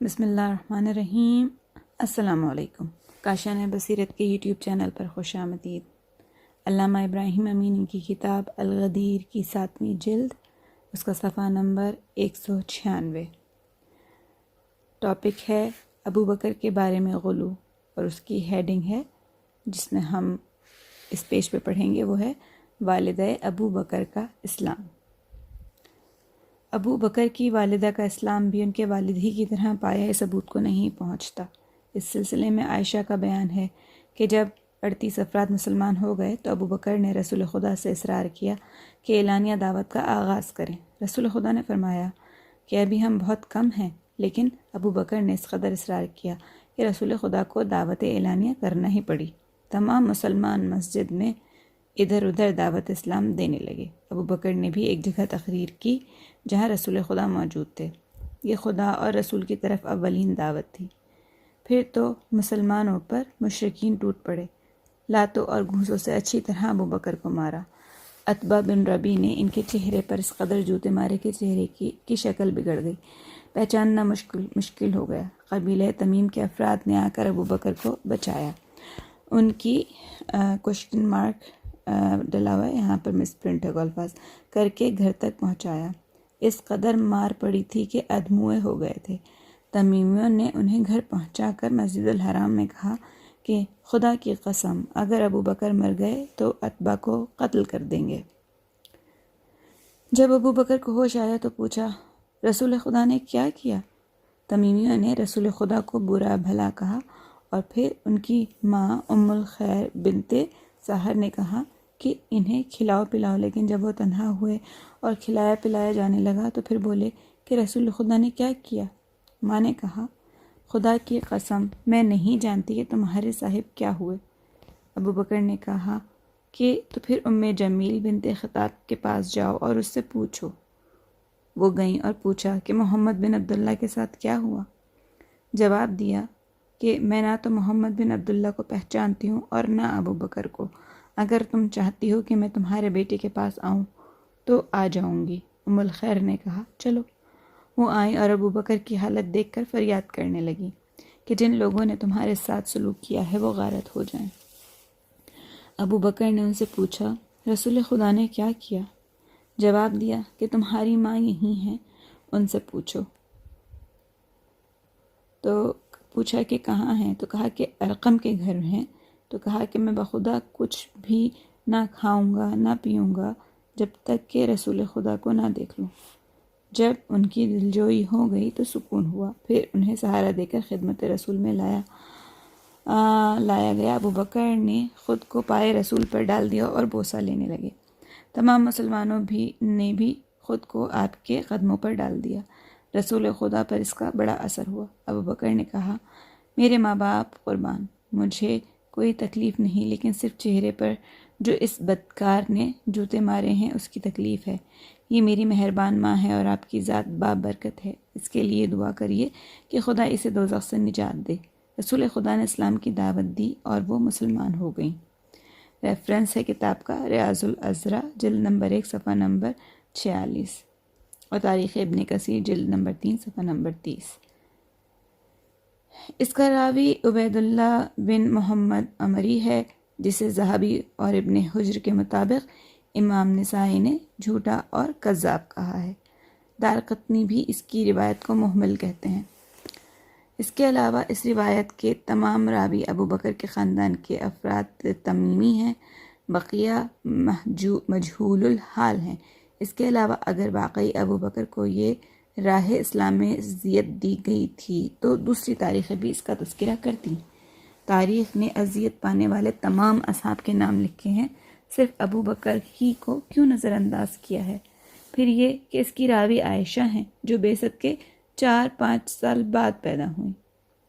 بسم اللہ الرحمن الرحیم۔ السلام علیکم۔ کاشانہ بصیرت کے یوٹیوب چینل پر خوش آمدید۔ علامہ ابراہیم امین ان کی کتاب الغدیر کی 7ویں جلد، اس کا صفحہ نمبر 196۔ ٹاپک ہے ابو بکر کے بارے میں غلو، اور اس کی ہیڈنگ ہے جس میں ہم اس پیج پہ پڑھیں گے، وہ ہے والدہ ابو بکر کا اسلام۔ ابو بکر کی والدہ کا اسلام بھی ان کے والد ہی کی طرح پایہ ثبوت کو نہیں پہنچتا۔ اس سلسلے میں عائشہ کا بیان ہے کہ جب 38 افراد مسلمان ہو گئے تو ابو بکر نے رسول خدا سے اصرار کیا کہ اعلانیہ دعوت کا آغاز کریں۔ رسول خدا نے فرمایا کہ ابھی ہم بہت کم ہیں، لیکن ابو بکر نے اس قدر اصرار کیا کہ رسول خدا کو دعوت اعلانیہ کرنا ہی پڑی۔ تمام مسلمان مسجد میں ادھر ادھر دعوت اسلام دینے لگے۔ ابو بکر نے بھی ایک جگہ تقریر کی جہاں رسول خدا موجود تھے۔ یہ خدا اور رسول کی طرف اولین دعوت تھی۔ پھر تو مسلمانوں پر مشرکین ٹوٹ پڑے، لاتوں اور گھوسوں سے اچھی طرح ابو بکر کو مارا۔ عتبہ بن ربی نے ان کے چہرے پر اس قدر جوتے مارے کہ چہرے کی شکل بگڑ گئی، پہچاننا مشکل ہو گیا۔ قبیلہ تمیم کے افراد نے آ کر ابو بکر کو بچایا، ان کی کوشچن مارک ڈلا ہوا ہے یہاں پر، مس پرنٹ ہے الفاظ، کر کے گھر تک پہنچایا۔ اس قدر مار پڑی تھی کہ ادھموئے ہو گئے تھے۔ تمیمیوں نے انہیں گھر پہنچا کر مسجد الحرام میں کہا کہ خدا کی قسم اگر ابو بکر مر گئے تو عتبہ کو قتل کر دیں گے۔ جب ابو بکر کو ہوش آیا تو پوچھا، رسول خدا نے کیا کیا؟ تمیمیوں نے رسول خدا کو برا بھلا کہا، اور پھر ان کی ماں ام الخیر بنت سہر نے کہا کہ انہیں کھلاؤ پلاؤ، لیکن جب وہ تنہا ہوئے اور کھلایا پلایا جانے لگا تو پھر بولے کہ رسول خدا نے کیا کیا؟ ماں نے کہا، خدا کی قسم میں نہیں جانتی کہ تمہارے صاحب کیا ہوئے۔ ابو بکر نے کہا کہ تو پھر ام جمیل بنت خطاب کے پاس جاؤ اور اس سے پوچھو۔ وہ گئیں اور پوچھا کہ محمد بن عبداللہ کے ساتھ کیا ہوا؟ جواب دیا کہ میں نہ تو محمد بن عبداللہ کو پہچانتی ہوں اور نہ ابو بکر کو۔ اگر تم چاہتی ہو کہ میں تمہارے بیٹے کے پاس آؤں تو آ جاؤں گی۔ ام الخیر نے کہا، چلو۔ وہ آئیں اور ابو بکر کی حالت دیکھ کر فریاد کرنے لگی کہ جن لوگوں نے تمہارے ساتھ سلوک کیا ہے وہ غارت ہو جائیں۔ ابو بکر نے ان سے پوچھا، رسول خدا نے کیا کیا؟ جواب دیا کہ تمہاری ماں یہی ہیں، ان سے پوچھو۔ تو پوچھا کہ کہاں ہیں؟ تو کہا کہ ارقم کے گھر ہیں۔ تو کہا کہ میں بخدا کچھ بھی نہ کھاؤں گا نہ پیوں گا جب تک کہ رسول خدا کو نہ دیکھ لوں۔ جب ان کی دلجوئی ہو گئی تو سکون ہوا، پھر انہیں سہارا دے کر خدمت رسول میں لایا گیا۔ ابو بکر نے خود کو پائے رسول پر ڈال دیا اور بوسہ لینے لگے۔ تمام مسلمانوں نے بھی خود کو آپ کے قدموں پر ڈال دیا۔ رسول خدا پر اس کا بڑا اثر ہوا۔ ابو بکر نے کہا، میرے ماں باپ قربان، مجھے کوئی تکلیف نہیں، لیکن صرف چہرے پر جو اس بدکار نے جوتے مارے ہیں اس کی تکلیف ہے۔ یہ میری مہربان ماں ہے اور آپ کی ذات بابرکت ہے، اس کے لیے دعا کریے کہ خدا اسے دوزخ سے نجات دے۔ رسول خدا نے اسلام کی دعوت دی اور وہ مسلمان ہو گئیں۔ ریفرنس ہے کتاب کا ریاض الازرا جلد نمبر 1 صفحہ نمبر 46، اور تاریخ ابن کثیر جلد نمبر 3 صفحہ نمبر 30۔ اس کا راوی عبید اللہ بن محمد عمری ہے، جسے ذہبی اور ابن حجر کے مطابق امام نسائی نے جھوٹا اور کذاب کہا ہے۔ دارقطنی بھی اس کی روایت کو مہمل کہتے ہیں۔ اس کے علاوہ اس روایت کے تمام راوی ابو بکر کے خاندان کے افراد تمیمی ہیں، بقیہ مجہول الحال ہیں۔ اس کے علاوہ اگر واقعی ابو بکر کو یہ راہ اسلام میں اذیت دی گئی تھی تو دوسری تاریخیں بھی اس کا تذکرہ کرتی۔ تاریخ نے اذیت پانے والے تمام اصحاب کے نام لکھے ہیں، صرف ابو بکر ہی کو کیوں نظر انداز کیا ہے؟ پھر یہ کہ اس کی راوی عائشہ ہیں جو بعثت کے 4-5 سال بعد پیدا ہوئیں۔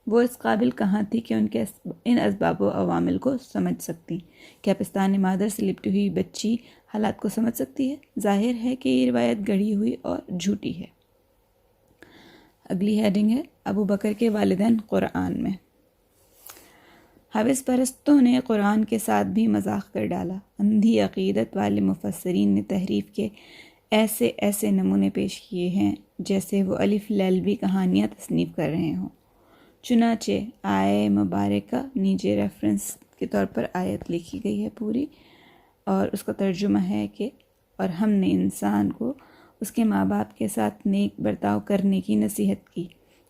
وہ اس قابل کہاں تھی کہ ان اسباب و عوامل کو سمجھ سکتی؟ کیا پستان مادر سے لپٹی ہوئی بچی حالات کو سمجھ سکتی ہے؟ ظاہر ہے کہ یہ روایت گڑھی ہوئی اور جھوٹی ہے۔ اگلی ہیڈنگ ہے ابو بکر کے والدین قرآن میں۔ حوث پرستوں نے قرآن کے ساتھ بھی مذاق کر ڈالا۔ اندھی عقیدت والے مفسرین نے تحریف کے ایسے ایسے نمونے پیش کیے ہیں جیسے وہ الف لیلوی کہانیاں تصنیف کر رہے ہوں۔ چنانچہ آیے مبارکہ نیچے ریفرنس کے طور پر آیت لکھی گئی ہے پوری، اور اس کا ترجمہ ہے کہ اور ہم نے انسان کو اس کے ماں باپ کے ساتھ نیک برتاؤ کرنے کی نصیحت کی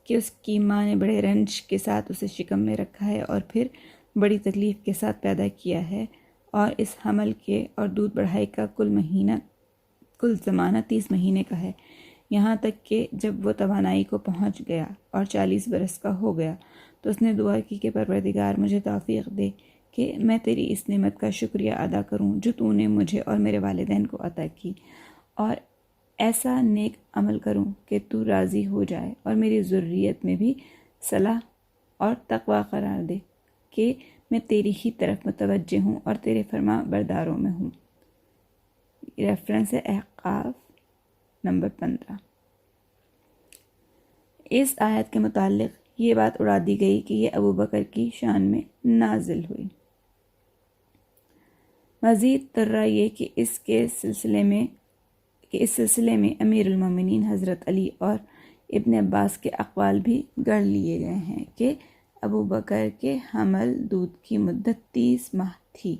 کہ اس کی ماں نے بڑے رنج کے ساتھ اسے شکم میں رکھا ہے اور پھر بڑی تکلیف کے ساتھ پیدا کیا ہے، اور اس حمل کے اور دودھ بڑھائی کا کل زمانہ 30 مہینے کا ہے، یہاں تک کہ جب وہ توانائی کو پہنچ گیا اور 40 برس کا ہو گیا تو اس نے دعا کی کہ پروردگار مجھے توفیق دے کہ میں تیری اس نعمت کا شکریہ ادا کروں جو تو نے مجھے اور میرے والدین کو عطا کی، اور ایسا نیک عمل کروں کہ تو راضی ہو جائے اور میری ذریت میں بھی صلاح اور تقوی قرار دے کہ میں تیری ہی طرف متوجہ ہوں اور تیرے فرما برداروں میں ہوں۔ ریفرنس ہے احقاف نمبر 15۔ اس آیت کے متعلق یہ بات اڑا دی گئی کہ یہ ابو بکر کی شان میں نازل ہوئی۔ مزید ترہ یہ کہ اس سلسلے میں امیر المومنین حضرت علی اور ابن عباس کے اقوال بھی گڑھ لیے گئے ہیں کہ ابو بکر کے حمل دودھ کی مدت 30 ماہ تھی،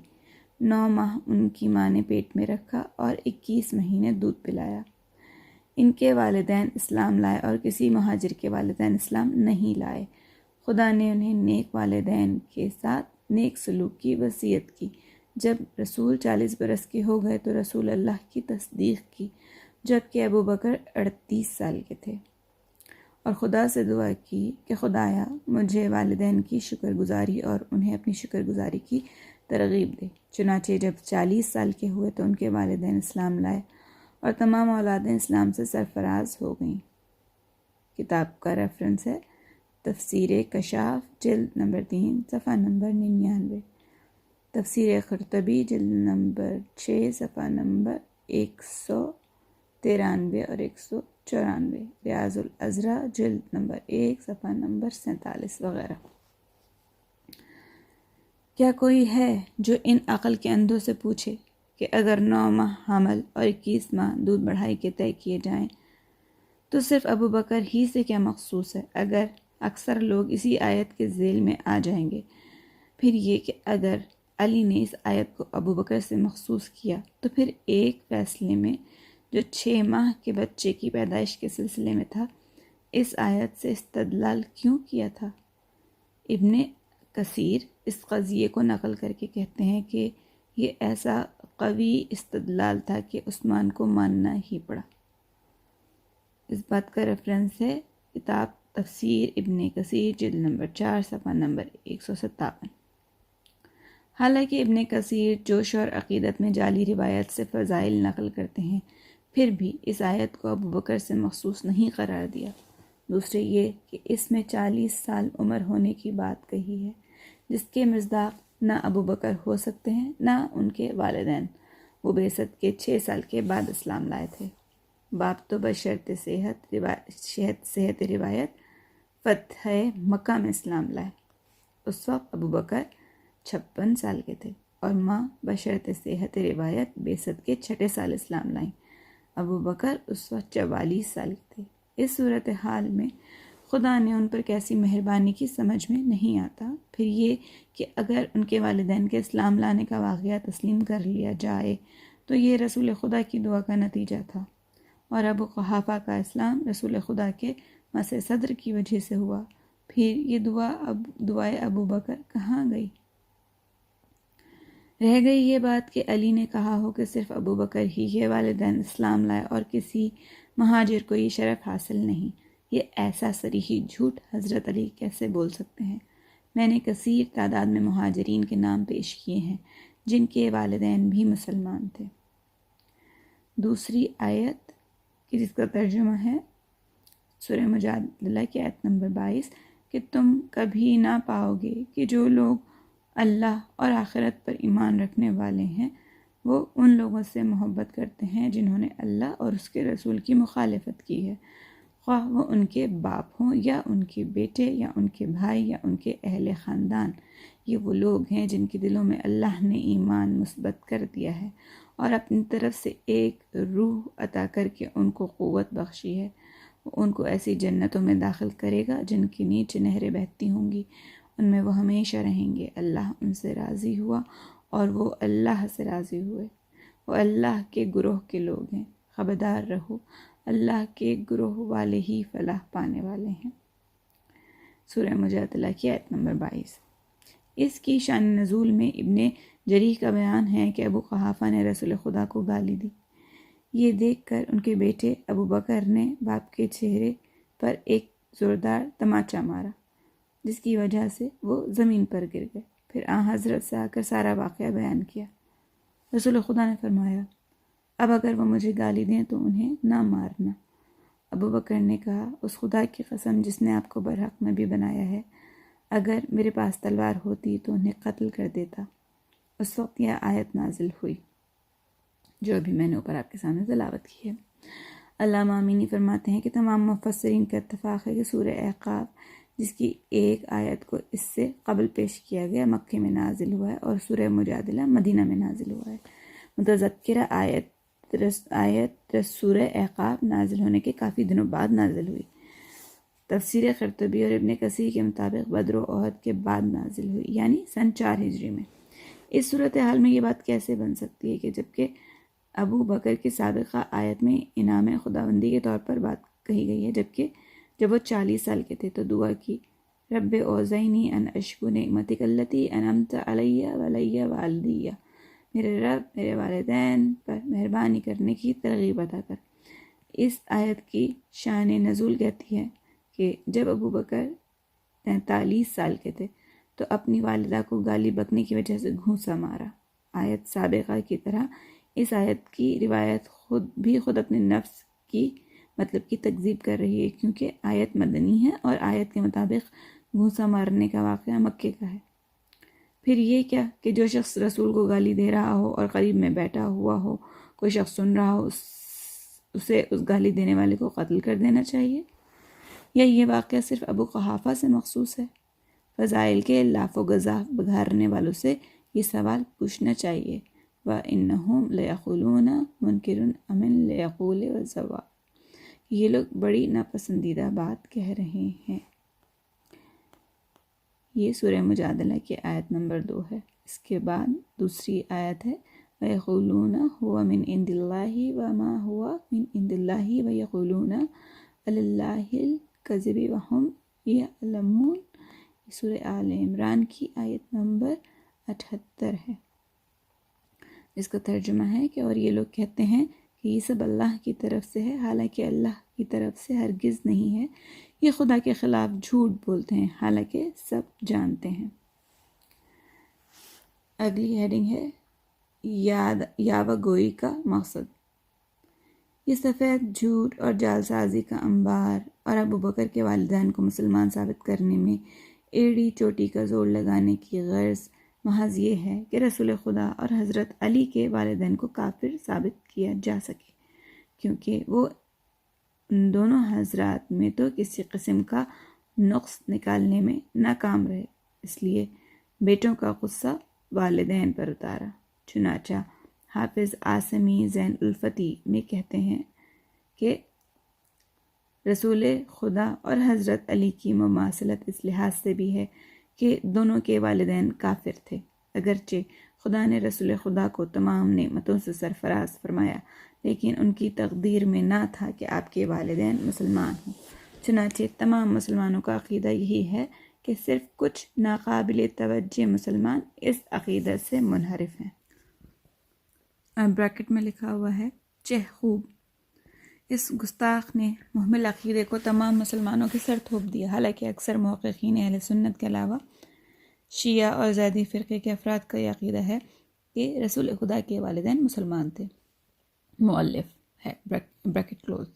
9 ماہ ان کی ماں نے پیٹ میں رکھا اور 21 مہینے دودھ پلایا۔ ان کے والدین اسلام لائے اور کسی مہاجر کے والدین اسلام نہیں لائے۔ خدا نے انہیں نیک والدین کے ساتھ نیک سلوک کی وصیت کی۔ جب رسول 40 برس کے ہو گئے تو رسول اللہ کی تصدیق کی، جبکہ ابو بکر 38 سال کے تھے، اور خدا سے دعا کی کہ خدایا مجھے والدین کی شکر گزاری اور انہیں اپنی شکر گزاری کی ترغیب دے۔ چنانچہ جب 40 سال کے ہوئے تو ان کے والدین اسلام لائے اور تمام اولادیں اسلام سے سرفراز ہو گئیں۔ کتاب کا ریفرنس ہے تفسیر کشاف جلد نمبر 3 صفحہ نمبر 99، تفسیر قرطبی جلد نمبر 6 صفحہ نمبر 193 اور 194، ریاض الازرا جلد نمبر 1 صفحہ نمبر 47 وغیرہ۔ کیا کوئی ہے جو ان عقل کے اندھوں سے پوچھے کہ اگر 9 ماہ حمل اور 21 ماہ دودھ بڑھائی کے طے کیے جائیں تو صرف ابو بکر ہی سے کیا مخصوص ہے؟ اگر اکثر لوگ اسی آیت کے ذیل میں آ جائیں گے، پھر یہ کہ اگر علی نے اس آیت کو ابو بکر سے مخصوص کیا تو پھر ایک فیصلے میں جو 6 ماہ کے بچے کی پیدائش کے سلسلے میں تھا، اس آیت سے استدلال کیوں کیا تھا؟ ابن کثیر اس قضیے کو نقل کر کے کہتے ہیں کہ یہ ایسا قوی استدلال تھا کہ عثمان کو ماننا ہی پڑا۔ اس بات کا ریفرنس ہے کتاب تفسیر ابن کثیر جلد نمبر 4 صفحہ نمبر 157۔ حالانکہ ابن کثیر جوش اور عقیدت میں جعلی روایت سے فضائل نقل کرتے ہیں، پھر بھی اس آیت کو ابو بکر سے مخصوص نہیں قرار دیا۔ دوسرے یہ کہ اس میں 40 سال عمر ہونے کی بات کہی ہے، جس کے مصداق نہ ابو بکر ہو سکتے ہیں نہ ان کے والدین، وہ بعثت کے 6 سال کے بعد اسلام لائے تھے۔ باپ تو بشرط صحت روایت فتح مکہ میں اسلام لائے، اس وقت ابو بکر 56 سال کے تھے، اور ماں بشرط صحت روایت بعثت کے 6 سال اسلام لائیں، ابو بکر اس وقت 44 سال کے تھے۔ اس صورتحال میں خدا نے ان پر کیسی مہربانی کی سمجھ میں نہیں آتا۔ پھر یہ کہ اگر ان کے والدین کے اسلام لانے کا واقعہ تسلیم کر لیا جائے تو یہ رسول خدا کی دعا کا نتیجہ تھا، اور ابو قحافہ کا اسلام رسول خدا کے مسح صدر کی وجہ سے ہوا۔ پھر یہ دعائے ابو بکر کہاں گئی؟ رہ گئی یہ بات کہ علی نے کہا ہو کہ صرف ابو بکر ہی کے والدین اسلام لائے اور کسی مہاجر کو یہ شرف حاصل نہیں۔ یہ ایسا صریحی جھوٹ حضرت علی کیسے بول سکتے ہیں؟ میں نے کثیر تعداد میں مہاجرین کے نام پیش کیے ہیں جن کے والدین بھی مسلمان تھے۔ دوسری آیت جس کا ترجمہ ہے سورہ مجادلہ کی آیت نمبر 22 کہ تم کبھی نہ پاؤ گے کہ جو لوگ اللہ اور آخرت پر ایمان رکھنے والے ہیں وہ ان لوگوں سے محبت کرتے ہیں جنہوں نے اللہ اور اس کے رسول کی مخالفت کی ہے، خواہ وہ ان کے باپ ہوں یا ان کے بیٹے یا ان کے بھائی یا ان کے اہل خاندان۔ یہ وہ لوگ ہیں جن کے دلوں میں اللہ نے ایمان مثبت کر دیا ہے اور اپنی طرف سے ایک روح عطا کر کے ان کو قوت بخشی ہے۔ وہ ان کو ایسی جنتوں میں داخل کرے گا جن کے نیچے نہریں بہتی ہوں گی، ان میں وہ ہمیشہ رہیں گے۔ اللہ ان سے راضی ہوا اور وہ اللہ سے راضی ہوئے۔ وہ اللہ کے گروہ کے لوگ ہیں، خبردار رہو، اللہ کے گروہ والے ہی فلاح پانے والے ہیں۔ سورہ مجادلہ کی آیت نمبر 22۔ اس کی شان نزول میں ابن جریح کا بیان ہے کہ ابو قحافہ نے رسول خدا کو گالی دی۔ یہ دیکھ کر ان کے بیٹے ابو بکر نے باپ کے چہرے پر ایک زوردار تماچا مارا، جس کی وجہ سے وہ زمین پر گر گئے۔ پھر حضرت سے آ کر سارا واقعہ بیان کیا۔ رسول خدا نے فرمایا، اب اگر وہ مجھے گالی دیں تو انہیں نہ مارنا۔ ابو بکر نے کہا، اس خدا کی قسم جس نے آپ کو برحق نبی بنایا ہے، اگر میرے پاس تلوار ہوتی تو انہیں قتل کر دیتا۔ اس وقت یہ آیت نازل ہوئی جو ابھی میں نے اوپر آپ کے سامنے تلاوت کی ہے۔ علامہ امینی فرماتے ہیں کہ تمام مفسرین کا اتفاق ہے کہ سورہ احقاف، جس کی ایک آیت کو اس سے قبل پیش کیا گیا، مکے میں نازل ہوا ہے، اور سورہ مجادلہ مدینہ میں نازل ہوا ہے۔ متذکرہ آیت سورہ احقاف نازل ہونے کے کافی دنوں بعد نازل ہوئی۔ تفسیر قرطبی اور ابن کثیر کے مطابق بدر و احد کے بعد نازل ہوئی، یعنی سن 4 ہجری میں۔ اس صورتحال میں یہ بات کیسے بن سکتی ہے کہ جبکہ ابو بکر کی سابقہ آیت میں انعام خداوندی کے طور پر بات کہی گئی ہے، جبکہ جب وہ 40 سال کے تھے تو دعا کی، رب اوزعنی ان اشکر نعمتک التی انعمت علی وعلی والدی، میرے رب میرے والدین پر مہربانی کرنے کی ترغیب عطا کر۔ اس آیت کی شان نزول کہتی ہے کہ جب ابو بکر 43 سال کے تھے تو اپنی والدہ کو گالی بکنے کی وجہ سے گھونسا مارا۔ آیت سابقہ کی طرح اس آیت کی روایت خود اپنے نفس کی مطلب کی تکذیب کر رہی ہے، کیونکہ آیت مدنی ہے اور آیت کے مطابق گھونسا مارنے کا واقعہ مکے کا ہے۔ پھر یہ کیا کہ جو شخص رسول کو گالی دے رہا ہو اور قریب میں بیٹھا ہوا ہو، کوئی شخص سن رہا ہو، اسے اس گالی دینے والے کو قتل کر دینا چاہیے، یا یہ واقعہ صرف ابو قحافہ سے مخصوص ہے؟ فضائل کے لاف و گزاف بگھارنے والوں سے یہ سوال پوچھنا چاہیے۔ وَإِنَّهُمْ لَيَقُولُونَ مُنْكِرٌ أَمِنْ لَيَقُولِ وَالزَّوَابُ، یہ لوگ بڑی ناپسندیدہ بات کہہ رہے ہیں۔ یہ سورہ مجادلہ کی آیت نمبر 2 ہے۔ اس کے بعد دوسری آیت ہے، وَيَقُولُونَ هُوَ مِنْ عِنْدِ اللَّهِ وَمَا هُوَ مِنْ عِنْدِ اللَّهِ وَيَقُولُونَ عَلَى اللَّهِ الْكَذِبَ وَهُمْ يَعْلَمُونَ۔ یہ سورہ آل عمران کی آیت نمبر 78 ہے، جس کا ترجمہ ہے کہ اور یہ لوگ کہتے ہیں کہ یہ سب اللہ کی طرف سے ہے، حالانکہ اللہ کی طرف سے ہرگز نہیں ہے۔ یہ خدا کے خلاف جھوٹ بولتے ہیں، حالانکہ سب جانتے ہیں۔ اگلی ہیڈنگ ہے یاوہ گوئی کا مقصد۔ یہ سفید جھوٹ اور جعل سازی کا انبار اور ابو بکر کے والدین کو مسلمان ثابت کرنے میں ایڑی چوٹی کا زور لگانے کی غرض محض یہ ہے کہ رسول خدا اور حضرت علی کے والدین کو کافر ثابت کیا جا سکے، کیونکہ وہ ان دونوں حضرات میں تو کسی قسم کا نقص نکالنے میں ناکام رہے، اس لیے بیٹوں کا غصہ والدین پر اتارا۔ چنانچہ حافظ عاصمی زین الفتی میں کہتے ہیں کہ رسول خدا اور حضرت علی کی مماثلت اس لحاظ سے بھی ہے کہ دونوں کے والدین کافر تھے، اگرچہ خدا نے رسول خدا کو تمام نعمتوں سے سرفراز فرمایا، لیکن ان کی تقدیر میں نہ تھا کہ آپ کے والدین مسلمان ہوں۔ چنانچہ تمام مسلمانوں کا عقیدہ یہی ہے کہ صرف کچھ ناقابل توجہ مسلمان اس عقیدہ سے منحرف ہیں۔ بریکٹ میں لکھا ہوا ہے، چہ خوب، اس گستاخ نے محمل عقیدے کو تمام مسلمانوں کے سر تھوپ دیا، حالانکہ اکثر محققین اہل سنت کے علاوہ شیعہ اور زیدی فرقے کے افراد کا یہ عقیدہ ہے کہ رسول خدا کے والدین مسلمان تھے۔ مؤلف ہے بریکٹ کلوز۔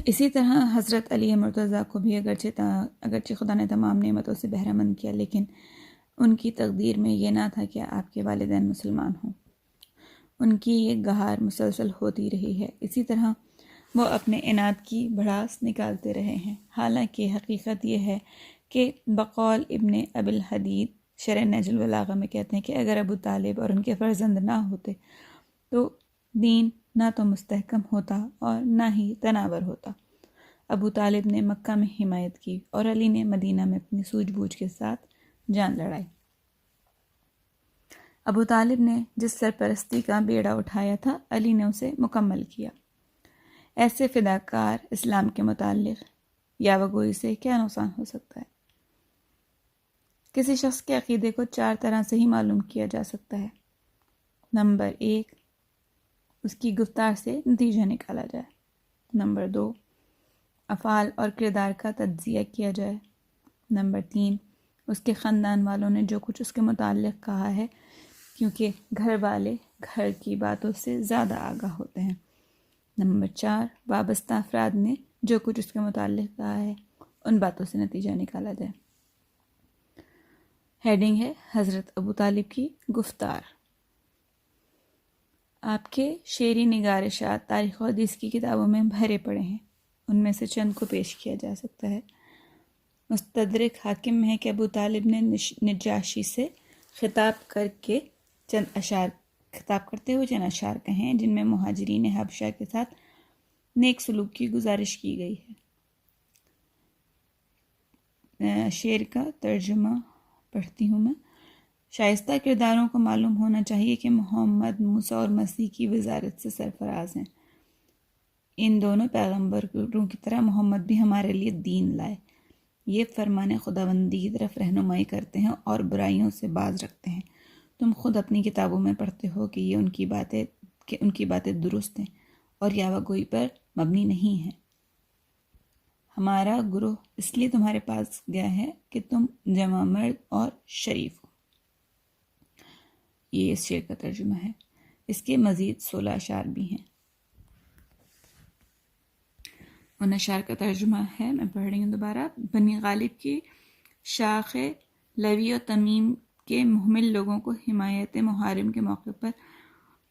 اسی طرح حضرت علی مرتضیٰ کو بھی اگرچہ خدا نے تمام نعمتوں سے بہرہ مند کیا، لیکن ان کی تقدیر میں یہ نہ تھا کہ آپ کے والدین مسلمان ہوں۔ ان کی یہ گہار مسلسل ہوتی رہی ہے، اسی طرح وہ اپنے عناد کی بھڑاس نکالتے رہے ہیں، حالانکہ حقیقت یہ ہے کہ بقول ابن ابی الحدید شرح نہج البلاغہ میں کہتے ہیں کہ اگر ابو طالب اور ان کے فرزند نہ ہوتے تو دین نہ تو مستحکم ہوتا اور نہ ہی تناور ہوتا۔ ابو طالب نے مکہ میں حمایت کی اور علی نے مدینہ میں اپنی سوجھ بوجھ کے ساتھ جان لڑائی۔ ابو طالب نے جس سرپرستی کا بیڑا اٹھایا تھا علی نے اسے مکمل کیا۔ ایسے فداکار اسلام کے متعلق یاوہ سے کیا نقصان ہو سکتا ہے؟ کسی شخص کے عقیدے کو 4 طرح سے ہی معلوم کیا جا سکتا ہے۔ نمبر 1، اس کی گفتار سے نتیجہ نکالا جائے۔ نمبر 2، افعال اور کردار کا تجزیہ کیا جائے۔ نمبر 3، اس کے خاندان والوں نے جو کچھ اس کے متعلق کہا ہے، کیونکہ گھر والے گھر کی باتوں سے زیادہ آگاہ ہوتے ہیں۔ نمبر 4، وابستہ افراد نے جو کچھ اس کے متعلق کہا ہے ان باتوں سے نتیجہ نکالا جائے۔ ہیڈنگ ہے حضرت ابو طالب کی گفتار۔ آپ کے شعری نگارشات تاریخ و حدیث کی کتابوں میں بھرے پڑے ہیں، ان میں سے چند کو پیش کیا جا سکتا ہے۔ مستدرک حاکم میں ہے کہ ابو طالب نے نجاشی سے خطاب کرتے ہوئے چند اشعار کہیں جن میں مہاجرین حبشہ کے ساتھ نیک سلوک کی گزارش کی گئی ہے۔ شعر کا ترجمہ پڑھتی ہوں میں۔ شائستہ کرداروں کو معلوم ہونا چاہیے کہ محمد، موسیٰ اور مسیح کی وزارت سے سرفراز ہیں۔ ان دونوں پیغمبروں کی طرح محمد بھی ہمارے لیے دین لائے۔ یہ فرمان خداوندی کی طرف رہنمائی کرتے ہیں اور برائیوں سے باز رکھتے ہیں۔ تم خود اپنی کتابوں میں پڑھتے ہو کہ یہ ان کی باتیں درست ہیں اور یاوہ گوئی پر مبنی نہیں ہیں۔ ہمارا گروہ اس لیے تمہارے پاس گیا ہے کہ تم جمع مرد اور شریف ہو۔ یہ اس شعر کا ترجمہ ہے۔ اس کے مزید 16 اشعار بھی ہیں۔ ان اشعار کا ترجمہ ہے، میں پڑھ رہی ہوں دوبارہ۔ بنی غالب کی شاخ لوی و تمیم کے محمل لوگوں کو حمایت محارم کے موقع پر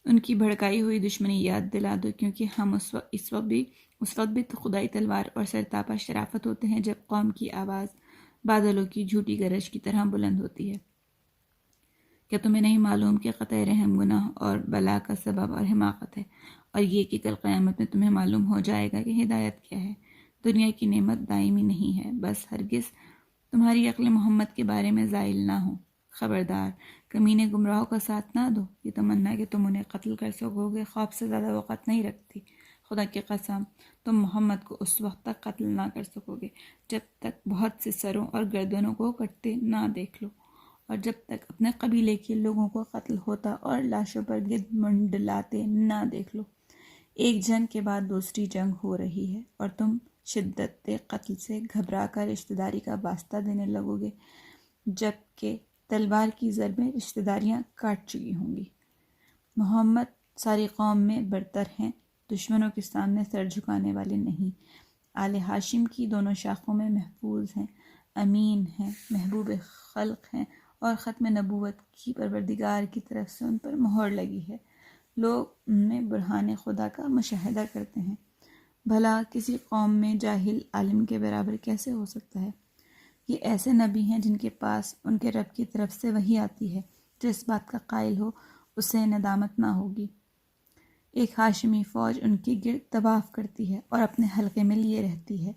ان کی بھڑکائی ہوئی دشمنی یاد دلا دو، کیونکہ ہم اس وقت بھی تو خدائی تلوار اور سرتاپا شرافت ہوتے ہیں جب قوم کی آواز بادلوں کی جھوٹی گرج کی طرح بلند ہوتی ہے۔ کیا تمہیں نہیں معلوم کہ قطع رحم گناہ اور بلا کا سبب اور حماقت ہے، اور یہ کہ کل قیامت میں تمہیں معلوم ہو جائے گا کہ ہدایت کیا ہے؟ دنیا کی نعمت دائمی نہیں ہے، بس ہرگز تمہاری عقل محمد کے بارے میں زائل نہ ہو۔ خبردار، کمینے گمراہوں کا ساتھ نہ دو۔ یہ تمنا کہ تم انہیں قتل کر سکو گے خواب سے زیادہ وقت نہیں رکھتی۔ خدا کی قسم، تم محمد کو اس وقت تک قتل نہ کر سکو گے جب تک بہت سے سروں اور گردنوں کو کٹتے نہ دیکھ لو، اور جب تک اپنے قبیلے کے لوگوں کو قتل ہوتا اور لاشوں پر گرد منڈلاتے نہ دیکھ لو۔ ایک جنگ کے بعد دوسری جنگ ہو رہی ہے اور تم شدت قتل سے گھبرا کر رشتہ داری کا واسطہ دینے لگو گے، جبکہ تلوار کی ضربیں رشتہ داریاں کاٹ چکی ہوں گی۔ محمد ساری قوم میں برتر ہیں، دشمنوں کے سامنے سر جھکانے والے نہیں۔ آل ہاشم کی دونوں شاخوں میں محفوظ ہیں، امین ہیں، محبوب خلق ہیں، اور ختم نبوت کی پروردگار کی طرف سے ان پر مہر لگی ہے۔ لوگ ان میں برہان خدا کا مشاہدہ کرتے ہیں۔ بھلا کسی قوم میں جاہل عالم کے برابر کیسے ہو سکتا ہے؟ یہ ایسے نبی ہیں جن کے پاس ان کے رب کی طرف سے وحی آتی ہے، جو اس بات کا قائل ہو اسے ندامت نہ ہوگی۔ ایک ہاشمی فوج ان کے گرد طواف کرتی ہے اور اپنے حلقے میں لیے رہتی ہے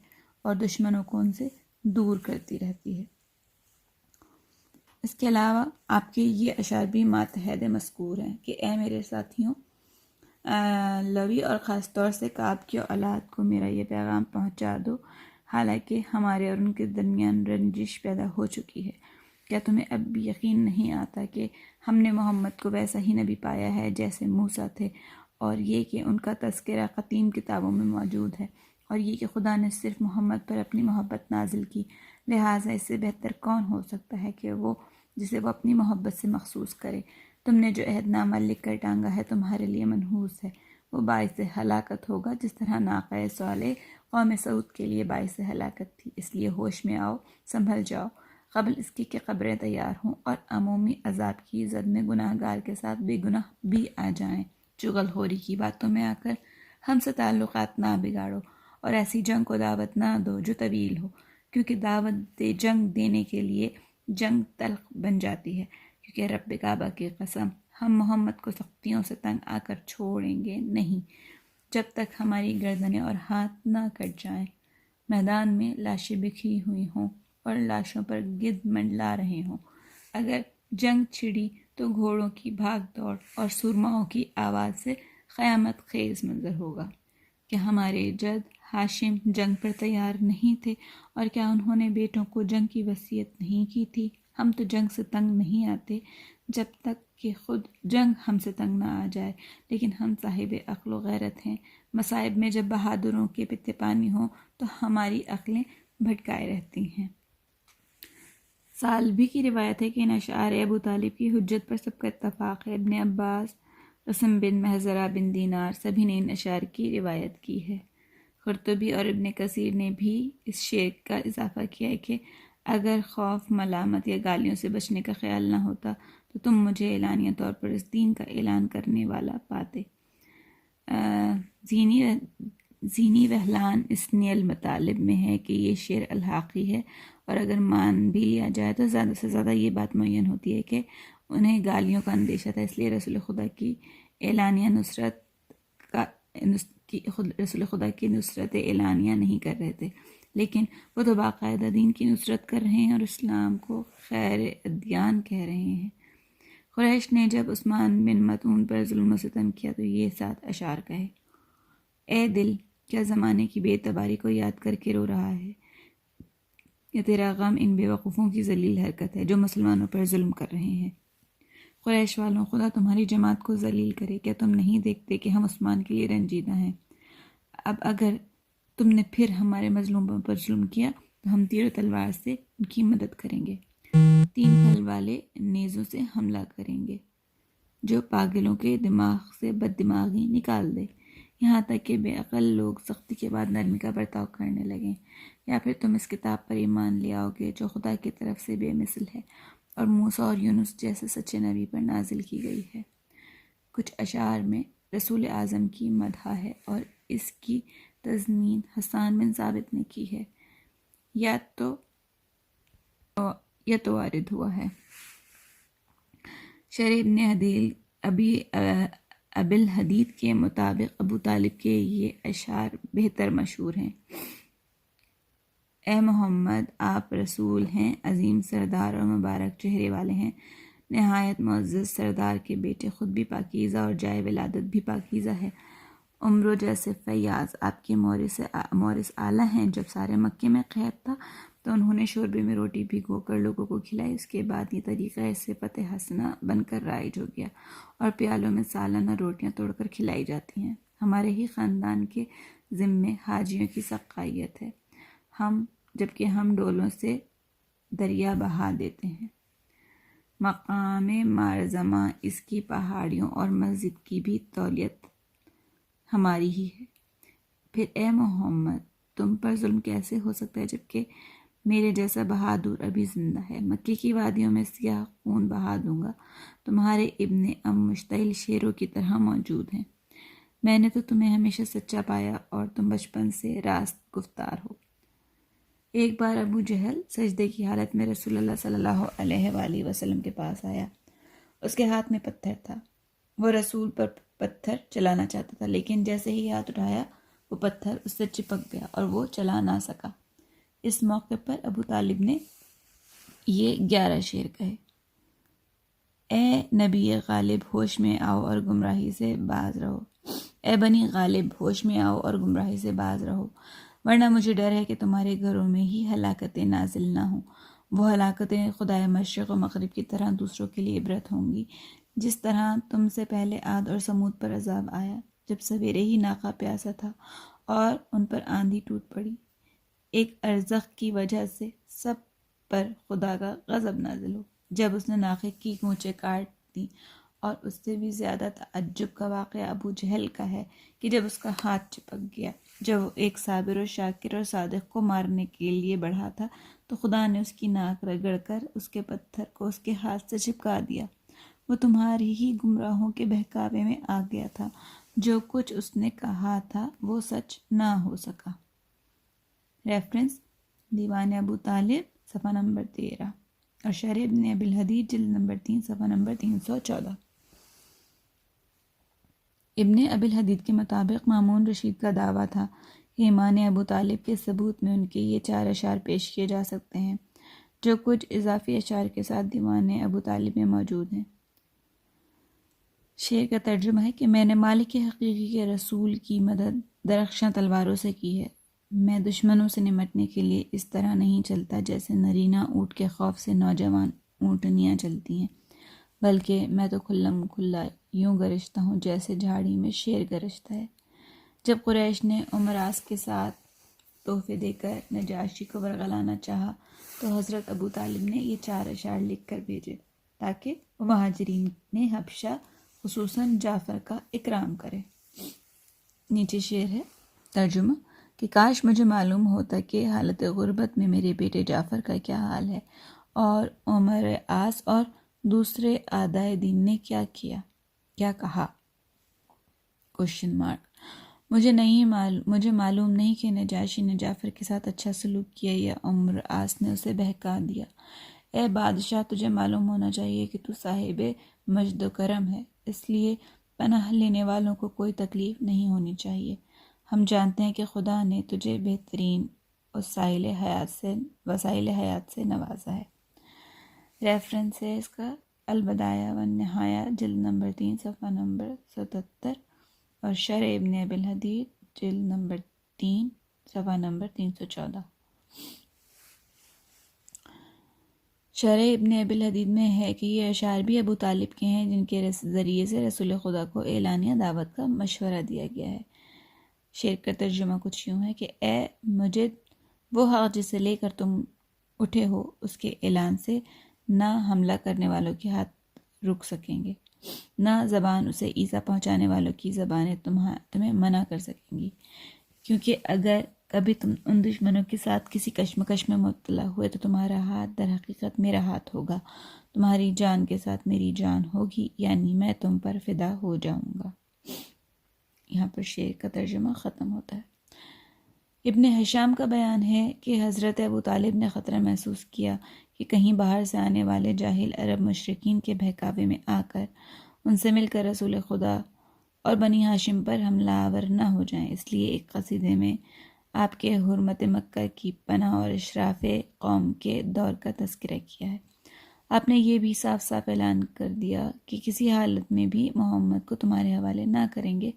اور دشمنوں کو ان سے دور کرتی رہتی ہے۔ اس کے علاوہ آپ کے یہ اشعار بھی ماتحت مذکور ہیں کہ اے میرے ساتھیوں، لوی اور خاص طور سے کعب کی اولاد کو میرا یہ پیغام پہنچا دو، حالانکہ ہمارے اور ان کے درمیان رنجش پیدا ہو چکی ہے۔ کیا تمہیں اب بھی یقین نہیں آتا کہ ہم نے محمد کو ویسا ہی نبی پایا ہے جیسے موسیٰ تھے، اور یہ کہ ان کا تذکرہ قدیم کتابوں میں موجود ہے، اور یہ کہ خدا نے صرف محمد پر اپنی محبت نازل کی، لہٰذا اس سے بہتر کون ہو سکتا ہے کہ وہ جسے وہ اپنی محبت سے مخصوص کرے۔ تم نے جو عہد نامہ لکھ کر ٹانگا ہے تمہارے لیے منحوس ہے، وہ باعث ہلاکت ہوگا جس طرح ناقہ صالح قوم سعود کے لیے باعث ہلاکت تھی۔ اس لیے ہوش میں آؤ، سنبھل جاؤ، قبل اس کی کہ قبریں تیار ہوں اور عمومی عذاب کی زد میں گناہ گار کے ساتھ بے گناہ بھی آ جائیں۔ چغل خوری کی باتوں میں آ کر ہم سے تعلقات نہ بگاڑو، اور ایسی جنگ کو دعوت نہ دو جو طویل ہو، کیونکہ دعوت جنگ دینے کے لیے جنگ تلخ بن جاتی ہے، کیونکہ رب کعبہ کی قسم ہم محمد کو سختیوں سے تنگ آ کر چھوڑیں گے نہیں جب تک ہماری گردنیں اور ہاتھ نہ کٹ جائیں۔ میدان میں لاشیں بکھری ہوئی ہوں اور لاشوں پر گدھ منڈلا رہے ہوں۔ اگر جنگ چھڑی تو گھوڑوں کی بھاگ دوڑ اور سرماؤں کی آواز سے قیامت خیز منظر ہوگا۔ کیا ہمارے جد ہاشم جنگ پر تیار نہیں تھے، اور کیا انہوں نے بیٹوں کو جنگ کی وصیت نہیں کی تھی؟ ہم تو جنگ سے تنگ نہیں آتے جب تک کہ خود جنگ ہم سے تنگ نہ آ جائے، لیکن ہم صاحب عقل و غیرت ہیں۔ مصائب میں جب بہادروں کے پتے پانی ہوں تو ہماری عقلیں بھٹکائے رہتی ہیں۔ سالبی کی روایت ہے کہ ان اشعار ابو طالب کی حجت پر سب کا اتفاق ہے۔ ابن عباس، قسم بن محزرہ بن دینار سبھی نے ان اشعار کی روایت کی ہے۔ قرطبی اور ابن کثیر نے بھی اس شعر کا اضافہ کیا ہے کہ اگر خوف، ملامت یا گالیوں سے بچنے کا خیال نہ ہوتا تو تم مجھے اعلانیہ طور پر اس دین کا اعلان کرنے والا پاتے۔ زینی وہلان اسنی المطالب میں ہے کہ یہ شعر الحاقی ہے، اور اگر مان بھی لیا جائے تو زیادہ سے زیادہ یہ بات معین ہوتی ہے کہ انہیں گالیوں کا اندیشہ تھا، اس لیے رسول خدا کی اعلانیہ رسول خدا کی نصرت اعلانیہ نہیں کر رہے تھے، لیکن وہ تو باقاعدہ دین کی نصرت کر رہے ہیں اور اسلام کو خیر ادیان کہہ رہے ہیں۔ قریش نے جب عثمان بن مطعون پر ظلم و ستم کیا تو یہ 7 اشعار کہے۔ اے دل، کیا زمانے کی بے اعتباری کو یاد کر کے رو رہا ہے؟ یا تیرا غم ان بے وقوفوں کی ذلیل حرکت ہے جو مسلمانوں پر ظلم کر رہے ہیں؟ قریش والوں، خدا تمہاری جماعت کو ذلیل کرے، کیا تم نہیں دیکھتے کہ ہم عثمان کے لیے رنجیدہ ہیں؟ اب اگر تم نے پھر ہمارے مظلوموں پر ظلم کیا تو ہم تیر و تلوار سے ان کی مدد کریں گے، 3 پھل والے نیزوں سے حملہ کریں گے جو پاگلوں کے دماغ سے بد دماغی نکال دے، یہاں تک کہ بے عقل لوگ سختی کے بعد نرمی کا برتاؤ کرنے لگیں۔ یا پھر تم اس کتاب پر ایمان لے آؤ گے جو خدا کی طرف سے بے مثل ہے اور موسیٰ اور یونس جیسے سچے نبی پر نازل کی گئی ہے۔ کچھ اشعار میں رسول اعظم کی مدح ہے اور اس کی تضمین حسان بن ثابت نے کی ہے، یا تو وارد ہوا ہے۔ شرح ابن حدیل ابی الحدید کے مطابق ابو طالب کے یہ اشعار بہتر مشہور ہیں۔ اے محمد، آپ رسول ہیں، عظیم سردار اور مبارک چہرے والے ہیں، نہایت معزز سردار کے بیٹے، خود بھی پاکیزہ اور جائے ولادت بھی پاکیزہ ہے۔ عمرو جیسے فیاض آپ کے مورث اعلیٰ ہیں۔ جب سارے مکے میں قحط تھا تو انہوں نے شوربے میں روٹی بھگو کر لوگوں کو کھلائی، اس کے بعد یہ طریقہ صفت حسنہ بن کر رائج ہو گیا اور پیالوں میں سالانہ روٹیاں توڑ کر کھلائی جاتی ہیں۔ ہمارے ہی خاندان کے ذمے حاجیوں کی سقائیت ہے، جبکہ ہم ڈولوں سے دریا بہا دیتے ہیں۔ مقام مارزماں، اس کی پہاڑیوں اور مسجد کی بھی تولیت ہماری ہی ہے۔ پھر اے محمد، تم پر ظلم کیسے ہو سکتا ہے جبکہ میرے جیسا بہادر ابھی زندہ ہے؟ مکے کی وادیوں میں سیاہ خون بہا دوں گا، تمہارے ابن مشتعل شیروں کی طرح موجود ہیں۔ میں نے تو تمہیں ہمیشہ سچا پایا اور تم بچپن سے راست گفتار ہو۔ ایک بار ابو جہل سجدے کی حالت میں رسول اللہ صلی اللہ علیہ وآلہ وسلم کے پاس آیا۔ اس کے ہاتھ میں پتھر تھا، وہ رسول پر پتھر چلانا چاہتا تھا، لیکن جیسے ہی ہاتھ اٹھایا وہ پتھر اس سے چپک گیا اور وہ چلا نہ سکا۔ اس موقع پر ابو طالب نے یہ 11 شعر کہے۔ اے نبی غالب، ہوش میں آؤ اور گمراہی سے باز رہو۔ اے بنی غالب، ہوش میں آؤ اور گمراہی سے باز رہو، ورنہ مجھے ڈر ہے کہ تمہارے گھروں میں ہی ہلاکتیں نازل نہ ہوں۔ وہ ہلاکتیں خدائے مشرق و مغرب کی طرح دوسروں کے لیے عبرت ہوں گی، جس طرح تم سے پہلے عاد اور سمود پر عذاب آیا جب سویرے ہی ناقہ پیاسا تھا اور ان پر آندھی ٹوٹ پڑی۔ ایک ارزخ کی وجہ سے سب پر خدا کا غضب نازل ہو جب اس نے ناقے کی گونچیں کاٹ دیں، اور اس سے بھی زیادہ تعجب کا واقعہ ابو جہل کا ہے کہ جب اس کا ہاتھ چپک گیا، جب وہ ایک صابر و شاکر اور صادق کو مارنے کے لیے بڑھا تھا تو خدا نے اس کی ناک رگڑ کر اس کے پتھر کو اس کے ہاتھ سے چپکا دیا۔ وہ تمہاری ہی گمراہوں کے بہکاوے میں آ گیا تھا، جو کچھ اس نے کہا تھا وہ سچ نہ ہو سکا۔ ریفرنس: دیوان ابو طالب، صفحہ نمبر 13۔ اور شرح ابن ابی الحدید جلد نمبر 3 صفحہ نمبر 314۔ ابن ابی الحدید کے مطابق مامون رشید کا دعویٰ تھا کہ ایمان ابو طالب کے ثبوت میں ان کے یہ 4 اشعار پیش کیے جا سکتے ہیں جو کچھ اضافی اشعار کے ساتھ دیوان ابو طالب میں موجود ہیں۔ شعر کا ترجمہ ہے کہ میں نے مالک حقیقی کے رسول کی مدد درخشاں تلواروں سے کی ہے۔ میں دشمنوں سے نمٹنے کے لیے اس طرح نہیں چلتا جیسے نرینہ اونٹ کے خوف سے نوجوان اونٹنیاں چلتی ہیں، بلکہ میں تو کھلم کھلا یوں گرجتا ہوں جیسے جھاڑی میں شیر گرجتا ہے۔ جب قریش نے عمراس کے ساتھ تحفے دے کر نجاشی کو ورغلانا چاہا تو حضرت ابو طالب نے یہ 4 اشعار لکھ کر بھیجے تاکہ مہاجرین نے حبشہ خصوصاً جعفر کا اکرام کرے۔ نیچے شعر ہے ترجمہ کہ کاش مجھے معلوم ہوتا کہ حالت غربت میں میرے بیٹے جعفر کا کیا حال ہے اور عمر آس اور دوسرے اعدائے دین نے کیا کہا۔ Question mark. مجھے معلوم نہیں کہ نجاشی نے جعفر کے ساتھ اچھا سلوک کیا یا عمر آس نے اسے بہکا دیا۔ اے بادشاہ، تجھے معلوم ہونا چاہیے کہ تو صاحب مجد و کرم ہے، اس لیے پناہ لینے والوں کو کوئی تکلیف نہیں ہونی چاہیے۔ ہم جانتے ہیں کہ خدا نے تجھے بہترین وسائل حیات سے نوازا ہے۔ ریفرنس ہے اس کا البدایہ والنہایہ جلد نمبر 3 صفحہ نمبر 77 اور شرح ابن ابی الحدید جلد نمبر 3 صفحہ نمبر 314۔ شرح ابن ابی الحدید میں ہے کہ یہ اشعار بھی ابو طالب کے ہیں جن کے ذریعے سے رسول خدا کو اعلانیہ دعوت کا مشورہ دیا گیا ہے۔ شعر کا ترجمہ کچھ یوں ہے کہ اے مجد، وہ حق جسے لے کر تم اٹھے ہو اس کے اعلان سے نہ حملہ کرنے والوں کے ہاتھ رک سکیں گے، نہ زبان اسے ایذا پہنچانے والوں کی زبانیں تمہیں منع کر سکیں گی، کیونکہ اگر کبھی تم ان دشمنوں کے ساتھ کسی کشمکش میں مبتلا ہوئے تو تمہارا ہاتھ در حقیقت میرا ہاتھ ہوگا، تمہاری جان کے ساتھ میری جان ہوگی، یعنی میں تم پر فدا ہو جاؤں گا۔ یہاں پر شعر کا ترجمہ ختم ہوتا ہے۔ ابن ہشام کا بیان ہے کہ حضرت ابو طالب نے خطرہ محسوس کیا کہ کہیں باہر سے آنے والے جاہل عرب مشرکین کے بہکاوے میں آ کر ان سے مل کر رسول خدا اور بنی ہاشم پر حملہ آور نہ ہو جائیں، اس لیے ایک قصیدے میں آپ کے حرمت مکہ کی پناہ اور اشراف قوم کے دور کا تذکرہ کیا ہے۔ آپ نے یہ بھی صاف صاف اعلان کر دیا کہ کسی حالت میں بھی محمد کو تمہارے حوالے نہ کریں گے،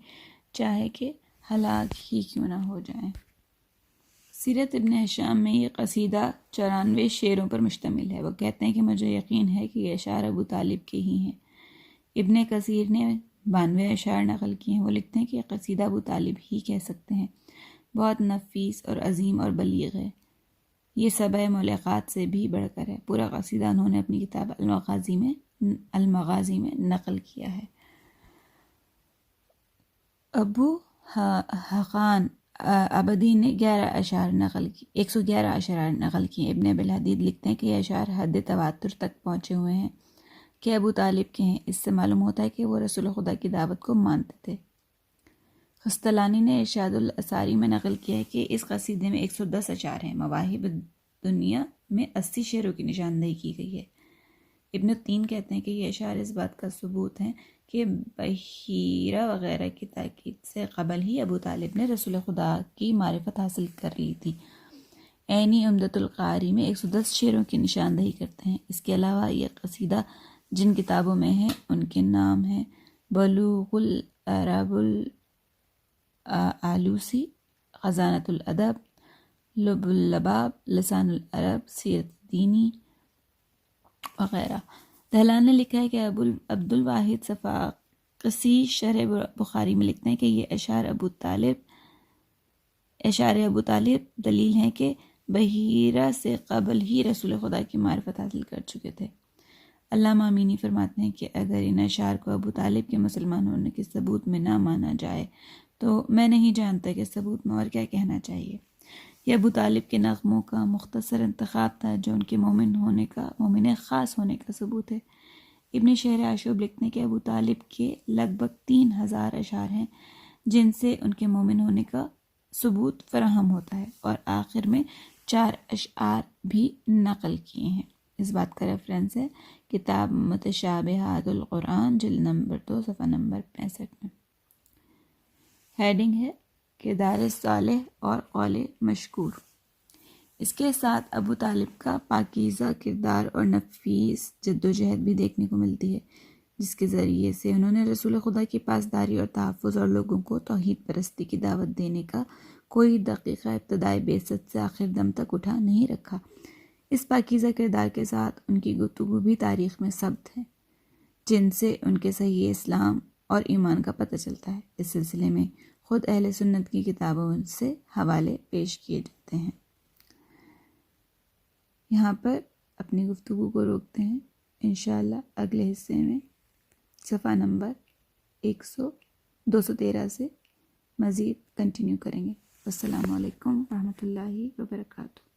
چاہے کہ ہلاک ہی کیوں نہ ہو جائیں۔ سیرت ابن ہشام میں یہ قصیدہ 94 شعروں پر مشتمل ہے۔ وہ کہتے ہیں کہ مجھے یقین ہے کہ یہ اشعار ابو طالب کے ہی ہیں۔ ابن کثیر نے 92 اشعار نقل کیے ہیں۔ وہ لکھتے ہیں کہ یہ قصیدہ ابو طالب ہی کہہ سکتے ہیں، بہت نفیس اور عظیم اور بلیغ ہے، یہ 7 ملحقات سے بھی بڑھ کر ہے۔ پورا قصیدہ انہوں نے اپنی کتاب المغازی میں نقل کیا ہے۔ ابو حقان عبدی نے 111 اشعار نقل کیے۔ ابن ابی الحدید لکھتے ہیں کہ یہ اشعار حد تواتر تک پہنچے ہوئے ہیں کہ ابو طالب کے ہیں۔ اس سے معلوم ہوتا ہے کہ وہ رسول خدا کی دعوت کو مانتے تھے۔ خستلانی نے ارشاد الاساری میں نقل کیا ہے کہ اس قصیدے میں 110 اشعار ہیں۔ مواہب دنیا میں 80 شعروں کی نشاندہی کی گئی ہے۔ ابن التین کہتے ہیں کہ یہ اشعار اس بات کا ثبوت ہیں کہ بحیرہ وغیرہ کی تاکید سے قبل ہی ابو طالب نے رسول خدا کی معرفت حاصل کر لی تھی۔ عینی عمدۃ القاری میں 110 شعروں کی نشاندہی کرتے ہیں۔ اس کے علاوہ یہ قصیدہ جن کتابوں میں ہے ان کے نام ہیں بلوغ العرب العلوسی، خزانۃ الادب، لب اللباب، لسان العرب، سیرت دینی وغیرہ۔ دہلان نے لکھا ہے کہ عبد الواحد صفاقسی شرح بخاری میں لکھتے ہیں کہ یہ اشعار ابو طالب دلیل ہیں کہ بحیرہ سے قبل ہی رسول خدا کی معرفت حاصل کر چکے تھے۔ علامہ امینی فرماتے ہیں کہ اگر ان اشعار کو ابو طالب کے مسلمان ہونے کے ثبوت میں نہ مانا جائے تو میں نہیں جانتا کہ ثبوت میں اور کیا کہنا چاہیے۔ یہ ابو طالب کے نغموں کا مختصر انتخاب تھا جو ان کے مومن خاص ہونے کا ثبوت ہے۔ ابن شہر عاشوب لکھتے ہیں کہ ابو طالب کے لگ بھگ 3000 اشعار ہیں جن سے ان کے مومن ہونے کا ثبوت فراہم ہوتا ہے، اور آخر میں 4 اشعار بھی نقل کیے ہیں۔ اس بات کا ریفرنس ہے کتاب متشابہات القرآن جلد نمبر 2 صفحہ نمبر 65 میں۔ ہیڈنگ ہے کردار صالح اور قول مشکور۔ اس کے ساتھ ابو طالب کا پاکیزہ کردار اور نفیس جدوجہد بھی دیکھنے کو ملتی ہے، جس کے ذریعے سے انہوں نے رسول خدا کی پاسداری اور تحفظ اور لوگوں کو توحید پرستی کی دعوت دینے کا کوئی دقیقہ ابتدائی بعثت سے آخر دم تک اٹھا نہیں رکھا۔ اس پاکیزہ کردار کے ساتھ ان کی گفتگو بھی تاریخ میں ثبت ہے، جن سے ان کے صحیح اسلام اور ایمان کا پتہ چلتا ہے۔ اس سلسلے میں خود اہل سنت کی کتابوں سے حوالے پیش کیے جاتے ہیں۔ یہاں پر اپنی گفتگو کو روکتے ہیں، انشاءاللہ اگلے حصے میں صفحہ نمبر 213 سے مزید کنٹینیو کریں گے۔ السلام علیکم ورحمۃ اللہ وبرکاتہ۔